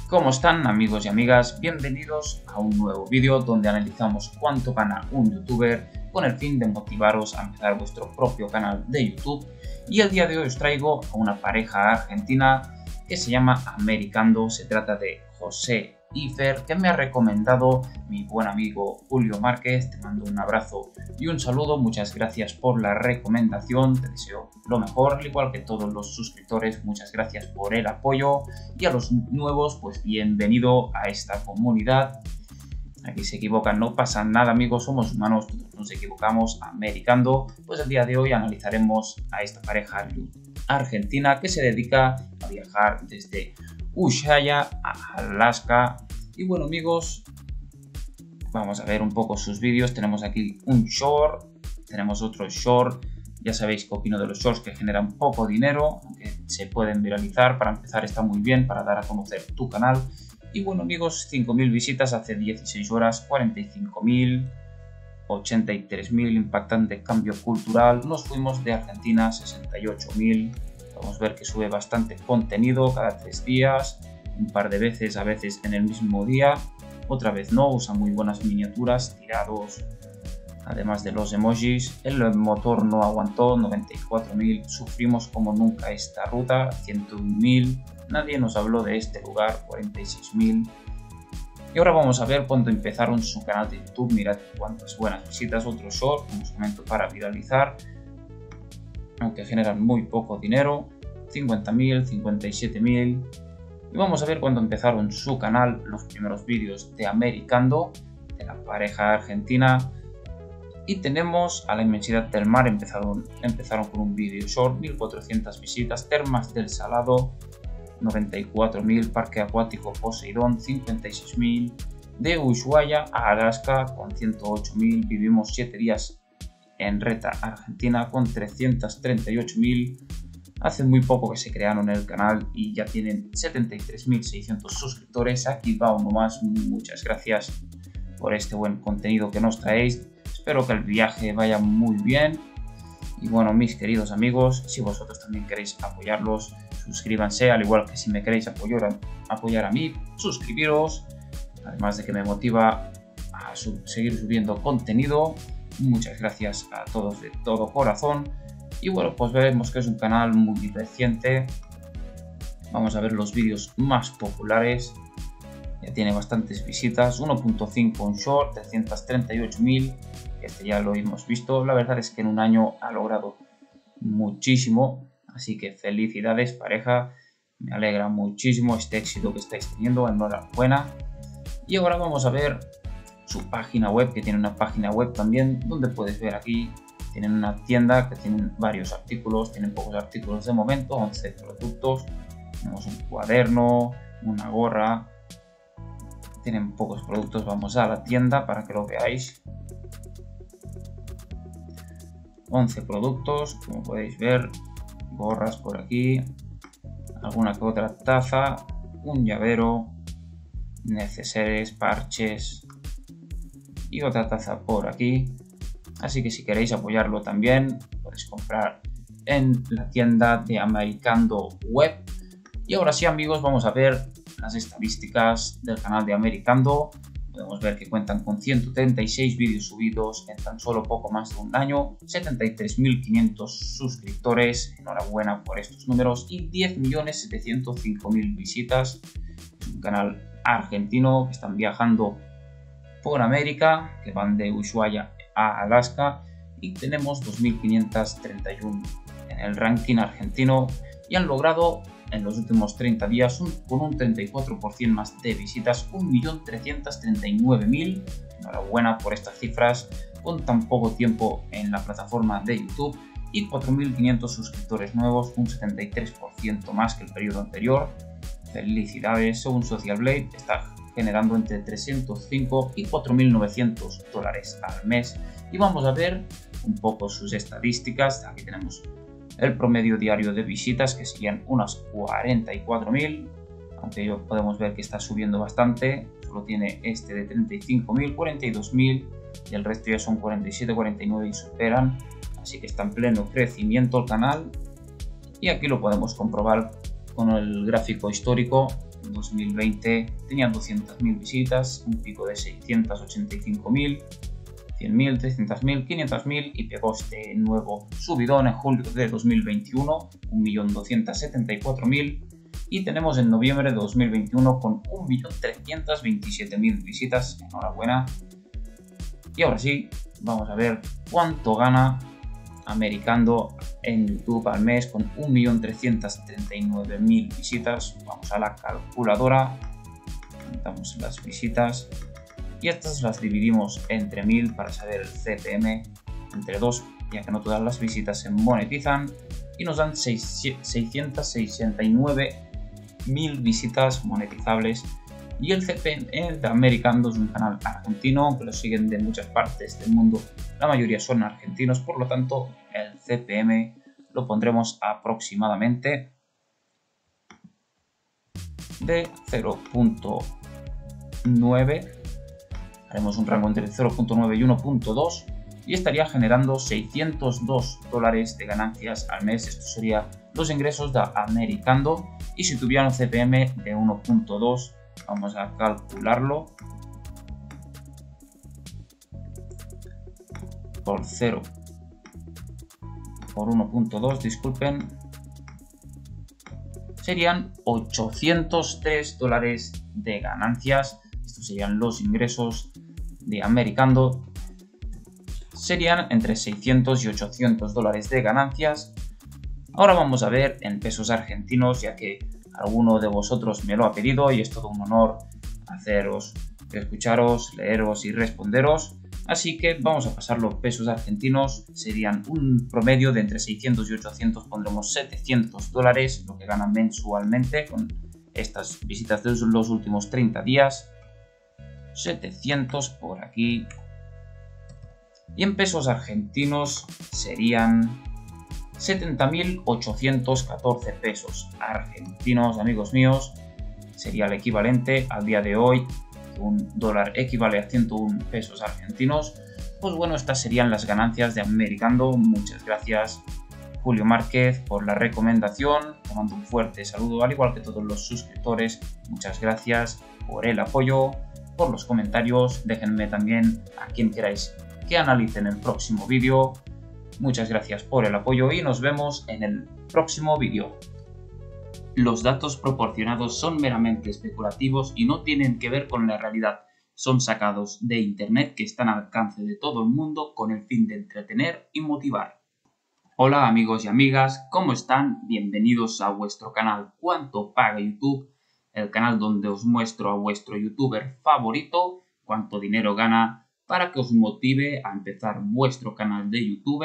¿Cómo están, amigos y amigas? Bienvenidos a un nuevo vídeo donde analizamos cuánto gana un youtuber con el fin de motivaros a empezar vuestro propio canal de YouTube. Y el día de hoy os traigo a una pareja argentina que se llama Americando. Se trata de José y Fer, que me ha recomendado mi buen amigo Julio Márquez. Te mando un abrazo y un saludo. Muchas gracias por la recomendación. Te deseo lo mejor, al igual que todos los suscriptores. Muchas gracias por el apoyo. Y a los nuevos, pues bienvenido a esta comunidad. Aquí se equivocan, no pasa nada, amigos, somos humanos, todos nos equivocamos. Americando, pues el día de hoy analizaremos a esta pareja argentina que se dedica a viajar desde Ushuaia a Alaska. Y bueno, amigos, vamos a ver un poco sus vídeos. Tenemos aquí un short, tenemos otro short. Ya sabéis que opino de los shorts, que generan poco dinero, aunque se pueden viralizar. Para empezar está muy bien para dar a conocer tu canal. Y bueno, amigos, 5.000 visitas hace 16 horas, 45.000, 83.000, impactante cambio cultural. Nos fuimos de Argentina, 68.000. Podemos ver que sube bastante contenido cada 3 días, un par de veces, a veces en el mismo día. Otra vez no, usa muy buenas miniaturas, tirados, además de los emojis. El motor no aguantó, 94.000. Sufrimos como nunca esta ruta, 101.000. Nadie nos habló de este lugar, 46.000. Y ahora vamos a ver cuándo empezaron su canal de YouTube. Mirad cuántas buenas visitas. Otro short, como os comento, para viralizar, aunque generan muy poco dinero, 50.000, 57.000. Y vamos a ver cuándo empezaron su canal, los primeros vídeos de Americando, de la pareja argentina. Y tenemos a la inmensidad del mar. Empezaron con un vídeo short, 1.400 visitas. Termas del Salado, 94.000. Parque acuático Poseidón, 56.000. De Ushuaia a Alaska con 108.000. Vivimos 7 días en Reta, Argentina, con 338.000. Hace muy poco que se crearon el canal y ya tienen 73.600 suscriptores. Aquí va uno más. Muchas gracias por este buen contenido que nos traéis. Espero que el viaje vaya muy bien. Y bueno, mis queridos amigos, si vosotros también queréis apoyarlos, suscríbanse, al igual que si me queréis apoyar a mí, suscribiros. Además de que me motiva a seguir subiendo contenido. Muchas gracias a todos de todo corazón. Y bueno, pues vemos que es un canal muy reciente. Vamos a ver los vídeos más populares. Ya tiene bastantes visitas, 1.5 un short, 338.000. Este ya lo hemos visto. La verdad es que en un año ha logrado muchísimo. Así que felicidades, pareja. Me alegra muchísimo este éxito que estáis teniendo. Enhorabuena. Y ahora vamos a ver su página web, que tiene una página web también, donde puedes ver aquí. Tienen una tienda que tienen varios artículos. Tienen pocos artículos de momento, 11 productos. Tenemos un cuaderno, una gorra. Tienen pocos productos. Vamos a la tienda para que lo veáis. 11 productos, como podéis ver. Gorras por aquí, alguna que otra taza, un llavero, neceseres, parches y otra taza por aquí. Así que si queréis apoyarlo también, podéis comprar en la tienda de Americando Web. Y ahora sí, amigos, vamos a ver las estadísticas del canal de Americando. Podemos ver que cuentan con 136 vídeos subidos en tan solo poco más de un año, 73.500 suscriptores, enhorabuena por estos números, y 10.705.000 visitas. Es un canal argentino que están viajando por América, que van de Ushuaia a Alaska, y tenemos 2.531 en el ranking argentino, y han logrado en los últimos 30 días con un 34% más de visitas, 1.339.000. Enhorabuena por estas cifras con tan poco tiempo en la plataforma de YouTube, y 4.500 suscriptores nuevos, un 73% más que el periodo anterior. Felicidades. Según Social Blade, está generando entre 305 y 4.900 dólares al mes. Y vamos a ver un poco sus estadísticas. Aquí tenemos el promedio diario de visitas, que serían unas 44.000, aunque podemos ver que está subiendo bastante. Solo tiene este de 35.000, 42.000, y el resto ya son 47, 49 y superan. Así que está en pleno crecimiento el canal. Y aquí lo podemos comprobar con el gráfico histórico. 2020 tenía 200.000 visitas, un pico de 685.000, 100.000, 300.000, 500.000 y pegó este nuevo subidón en julio de 2021, 1.274.000, y tenemos en noviembre de 2021 con 1.327.000 visitas. Enhorabuena. Y ahora sí, vamos a ver cuánto gana Americando en YouTube al mes con 1.339.000 visitas. Vamos a la calculadora, contamos las visitas y estas las dividimos entre 1000 para saber el CPM, entre 2, ya que no todas las visitas se monetizan, y nos dan 669.000 visitas monetizables. Y el CPM de Americando es un canal argentino, aunque lo siguen de muchas partes del mundo, la mayoría son argentinos, por lo tanto el CPM lo pondremos aproximadamente de 0.9, haremos un rango entre 0.9 y 1.2 y estaría generando $602 de ganancias al mes. Esto sería los ingresos de Americando, y si tuviera un CPM de 1.2, vamos a calcularlo por 0 por 1.2, disculpen, serían $803 de ganancias. Estos serían los ingresos de Americando, serían entre 600 y $800 de ganancias. Ahora vamos a ver en pesos argentinos, ya que alguno de vosotros me lo ha pedido y es todo un honor escucharos, leeros y responderos. Así que vamos a pasar los pesos argentinos, serían un promedio de entre 600 y 800, pondremos $700, lo que ganan mensualmente con estas visitas de los últimos 30 días. 700 por aquí. Y en pesos argentinos serían 70.814 pesos argentinos, amigos míos. Sería el equivalente al día de hoy, un dólar equivale a 101 pesos argentinos. Pues bueno, estas serían las ganancias de Americando. Muchas gracias, Julio Márquez, por la recomendación. Te mando un fuerte saludo, al igual que todos los suscriptores. Muchas gracias por el apoyo, por los comentarios. Déjenme también a quien queráis que analice en el próximo vídeo. Muchas gracias por el apoyo y nos vemos en el próximo vídeo. Los datos proporcionados son meramente especulativos y no tienen que ver con la realidad. Son sacados de internet que están al alcance de todo el mundo con el fin de entretener y motivar. Hola amigos y amigas, ¿cómo están? Bienvenidos a vuestro canal ¿Cuánto paga YouTube? El canal donde os muestro a vuestro youtuber favorito cuánto dinero gana para que os motive a empezar vuestro canal de YouTube.